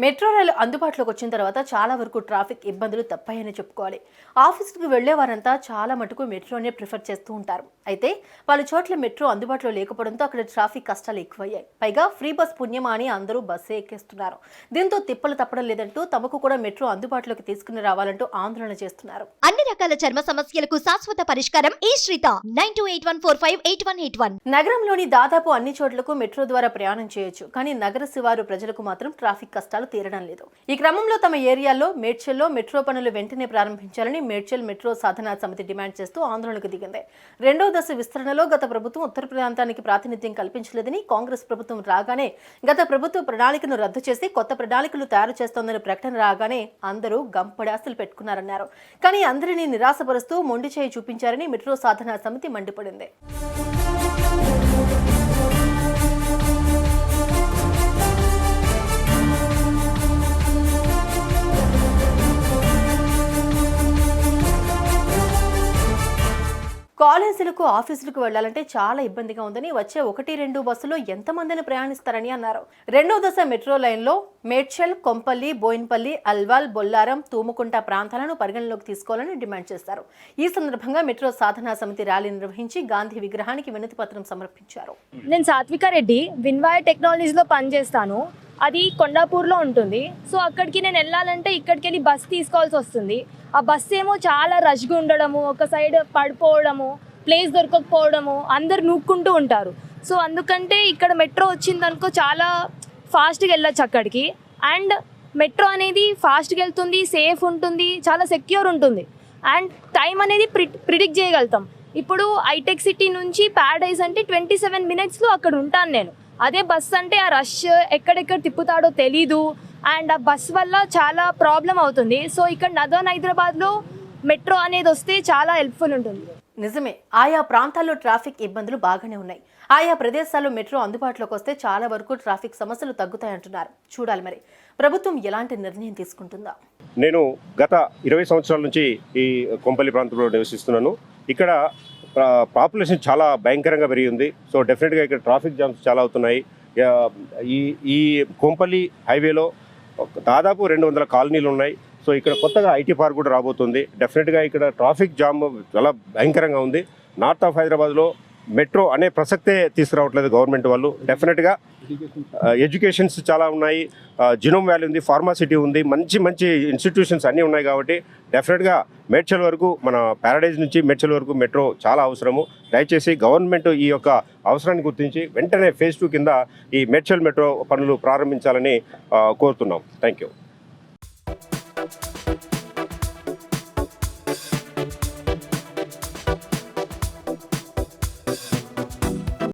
Metro రైలు అందుబాటులోకి వచ్చిన తర్వాత చాలా వరకు ట్రాఫిక్ ఇబ్బందులు తప్పాయని చెప్పుకోవాలి. ఆఫీస్కి వెళ్లే వారంతా చాలా మటుకు మెట్రోనే ప్రిఫర్ చేస్తూ ఉంటారు. అయితే పలు చోట్ల మెట్రో అందుబాటులో లేకపోవడంతో అక్కడ ట్రాఫిక్ కష్టాలు ఎక్కువయ్యాయి. పైగా ఫ్రీ బస్ పుణ్యమా అని అందరూ బస్సే ఎక్కేస్తున్నారు. దీంతో తిప్పలు తప్పడం లేదంటూ తమకు కూడా మెట్రో అందుబాటులోకి తీసుకుని రావాలంటూ ఆందోళన చేస్తున్నారు. అన్ని రకాల చర్మ సమస్యలకు శాశ్వత పరిష్కారం ఈ శ్రీత 9281458181. నగరంలోని దాదాపు అన్ని చోట్లకు మెట్రో ద్వారా ప్రయాణం చేయొచ్చు. కానీ నగర శివారు ప్రజలకు మాత్రం ట్రాఫిక్ కష్టాలు తీరడం లేదు. ఈ క్రమంలో తమ ఏరియాలో మేడ్చల్లో మెట్రో పనులు వెంటనే ప్రారంభించాలని మేడ్చల్ మెట్రో సాధనా సమితి డిమాండ్ చేస్తూ ఆందోళనకు దిగింది. రెండో దశ విస్తరణలో గత ప్రభుత్వం ఉత్తర ప్రాంతానికి ప్రాతినిధ్యం కల్పించలేదని, కాంగ్రెస్ ప్రభుత్వం రాగానే గత ప్రభుత్వ ప్రణాళికను రద్దు చేసి కొత్త ప్రణాళికలు తయారు చేస్తోందని ప్రకటన రాగానే అందరూ గంపడాసులు పెట్టుకున్నారన్నారు. కానీ అందరినీ నిరాశపరుస్తూ మొండి చేయి చూపించారని మెట్రో సాధనా సమితి మండిపడింది. కాలేజీలకు ఆఫీసులకు వెళ్లాలంటే చాలా ఇబ్బందిగా ఉందని, వచ్చే 1-2 బస్సులో ఎంతమందిని ప్రయాణిస్తారని అన్నారు. రెండో దశ మెట్రో లైన్లో మేడ్చల్, కొంపల్లి, బోయిన్పల్లి, అల్వాల్, బొల్లారం, తూముకుంట ప్రాంతాలను పరిగణలోకి తీసుకోవాలని డిమాండ్ చేశారు. ఈ సందర్భంగా మెట్రో సాధనా సమితి ర్యాలీ నిర్వహించి గాంధీ విగ్రహానికి వినతి పత్రం సమర్పించారు. నేను సాత్విక రెడ్డి, విన్వైర్ టెక్నాలజీస్లో పనిచేస్తాను. అది కొండాపూర్లో ఉంటుంది. సో అక్కడికి నేను వెళ్ళాలంటే ఇక్కడికి వెళ్ళి బస్ తీసుకోవాల్సి వస్తుంది. ఆ బస్ ఏమో చాలా రష్గా ఉండడము, ఒక సైడ్ పడిపోవడము, ప్లేస్ దొరకకపోవడము, అందరు నూక్కుంటూ ఉంటారు. సో అందుకంటే ఇక్కడ మెట్రో వచ్చిందనుకో చాలా ఫాస్ట్గా వెళ్ళచ్చు అక్కడికి. అండ్ మెట్రో అనేది ఫాస్ట్గా వెళ్తుంది, సేఫ్ ఉంటుంది, చాలా సెక్యూర్ ఉంటుంది. అండ్ టైం అనేది ప్రిడిక్ట్ చేయగలుగుతాం. ఇప్పుడు హైటెక్ సిటీ నుంచి ప్యారడైజ్ అంటే 27 minutesలో అక్కడ ఉంటాను నేను. అదే బస్ అంటే ఆ రష్ ఎక్కడెక్కడ తిప్పుతాడో తెలీదు. అండ్ ఆ బస్ వల్ల చాలా ప్రాబ్లం అవుతుంది. సో ఇక్కడ నదర్న్ హైదరాబాద్లో మెట్రో అనేది వస్తే చాలా హెల్ప్ఫుల్ ఉంటుంది. నిజమే, ఆయా ప్రాంతాల్లో ట్రాఫిక్ ఇబ్బందులు బాగానే ఉన్నాయి. ఆయా ప్రదేశాల్లో మెట్రో అందుబాటులోకి వస్తే చాలా వరకు ట్రాఫిక్ సమస్యలు తగ్గుతాయంటున్నారు. చూడాలి మరి ప్రభుత్వం ఎలాంటి నిర్ణయం తీసుకుంటుందా. నేను గత 20 సంవత్సరాల నుంచి ఈ కొంపల్లి ప్రాంతంలో నివసిస్తున్నాను. ఇక్కడ పాపులేషన్ చాలా భయంకరంగా పెరిగింది. సో డెఫినెట్గా ఇక్కడ ట్రాఫిక్ జామ్స్ చాలా అవుతున్నాయి. ఈ కొంపల్లి హైవేలో దాదాపు 200 కాలనీలు ఉన్నాయి. సో ఇక్కడ కొత్తగా ఐటీ పార్క్ కూడా రాబోతుంది. డెఫినెట్గా ఇక్కడ ట్రాఫిక్ జామ్ చాలా భయంకరంగా ఉంది. నార్త్ ఆఫ్ హైదరాబాద్లో మెట్రో అనే ప్రసక్తే తీసుకురావట్లేదు గవర్నమెంట్ వాళ్ళు. డెఫినెట్గా ఎడ్యుకేషన్స్ చాలా ఉన్నాయి, జినోమ్ వ్యాలీ ఉంది, ఫార్మాసిటీ ఉంది, మంచి మంచి ఇన్స్టిట్యూషన్స్ అన్నీ ఉన్నాయి. కాబట్టి డెఫినెట్గా మేడ్చల్ వరకు, మన ప్యారడైజ్ నుంచి మేడ్చల్ వరకు మెట్రో చాలా అవసరము. దయచేసి గవర్నమెంట్ ఈ యొక్క అవసరాన్ని గుర్తించి వెంటనే phase 2 కింద ఈ మేడ్చల్ మెట్రో పనులు ప్రారంభించాలని కోరుతున్నాం. Thank you.